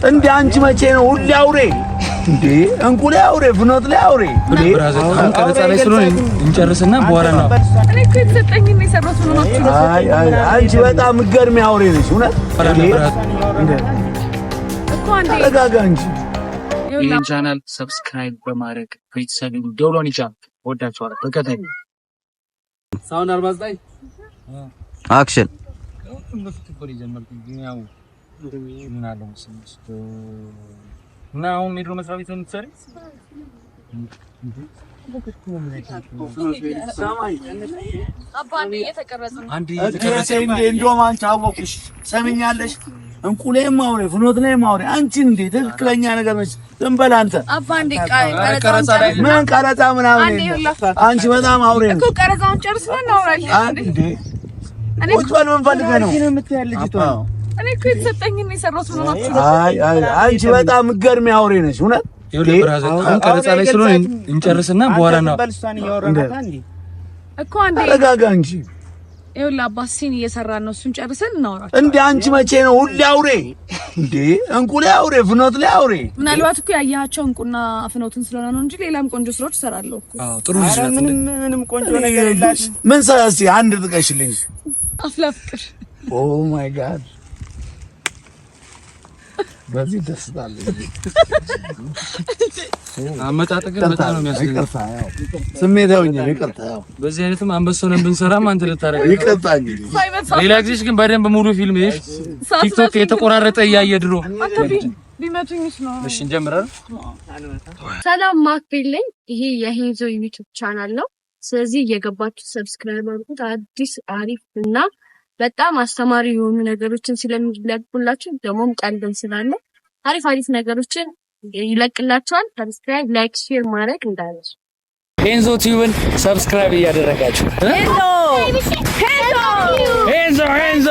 እንዴ አንቺ መቼ ነው ሁሌ አውሬ እንዴ እንቁሌ አውሬ ፍኖት ላይ አውሬ እንዴ ቀረጻ ላይ ስለሆነ እንጨርስና በኋላ ነው እኔ እኮ የተሰጠኝ ነው የሰራሁት ነው ነው አንቺ በጣም ገርሚ አውሬ ነሽ እውነት እንዴ እኮ አንዴ ተረጋጋ እንጂ ይሄን ቻናል ሰብስክራይብ በማድረግ ቤተሰብ ደውሎን ይጫን ወዳችኋለሁ በቀጣይ ሳውንድ 49 አክሽን now ሜድሮ መስራት ይተንሰሪ አባኔ እየተቀረጸ ነው አንዲ እንደውም አንቺ አወኩሽ ሰምኛለሽ እንቁሌም አውሬ ፍኖት ላይ ማውሬ አንቺ እንዴ ትክክለኛ ነገር ነሽ ዝም በል አንተ አባንዴ ቀረጻ ላይ ምን ቀረጻ ምናምን አንቺ በጣም አውሬ ነሽ እኮ ቀረጻውን ጨርስና እናወራለን እንዴ ቁጭ በል ምን ፈልገህ ነው እኔ እኮ የተሰጠኝ ነው የሰራሁት ነው ነው አንቺ በጣም ገርሚ አውሬ ነሽ እውነት ይኸውልህ ብራዘር አሁን ቀረጻ ላይ ስለሆነ እንጨርስና በኋላ ነው እኮ አንዴ ተረጋጋ እንጂ ይኸውልህ አባሲን እየሰራን ነው እሱን ጨርሰን እናወራለን እንዴ አንቺ መቼ ነው ሁሌ አውሬ እንዴ እንቁሌ አውሬ ፍኖት ላይ አውሬ ምናልባት እኮ ያያቸው እንቁና ፍኖትን ስለሆነ ነው እንጂ ሌላም ቆንጆ ስራዎች እሰራለሁ እኮ አዎ ጥሩ ልጅ ነህ ምንም ቆንጆ ነገር የለሽ ምን ሰራሲ አንድ ጥቀሽልኝ አፍላ ፍቅር ኦ ማይ ጋድ በዚህ ደስታለ አመጣጥቅን በጣም ነው የሚያስገርም ስሜታውኛ ይቅርታ በዚህ አይነትም አንበሶንን ብንሰራም አንተ ልታረጋ ይቅርታ እንግዲህ ሌላ ጊዜሽ ግን በደንብ ሙሉ ፊልም ይሽ ቲክቶክ የተቆራረጠ እያየ ድሮ ቢመቱኝስ ነው እሺ እንጀምራለን ሰላም ማክቤልኝ ይሄ የሄንዞ ዩቲዩብ ቻናል ነው ስለዚህ እየገባችሁ ሰብስክራይብ አድርጉት አዲስ አሪፍ እና በጣም አስተማሪ የሆኑ ነገሮችን ስለሚለቁላችሁ ደሞም ቀልድን ስላለ አሪፍ ነገሮችን ይለቅላችኋል ሰብስክራይብ ላይክ ሼር ማድረግ እንዳትረሱ ሄንዞ ቲዩብን ሰብስክራይብ እያደረጋችሁ ሄንዞ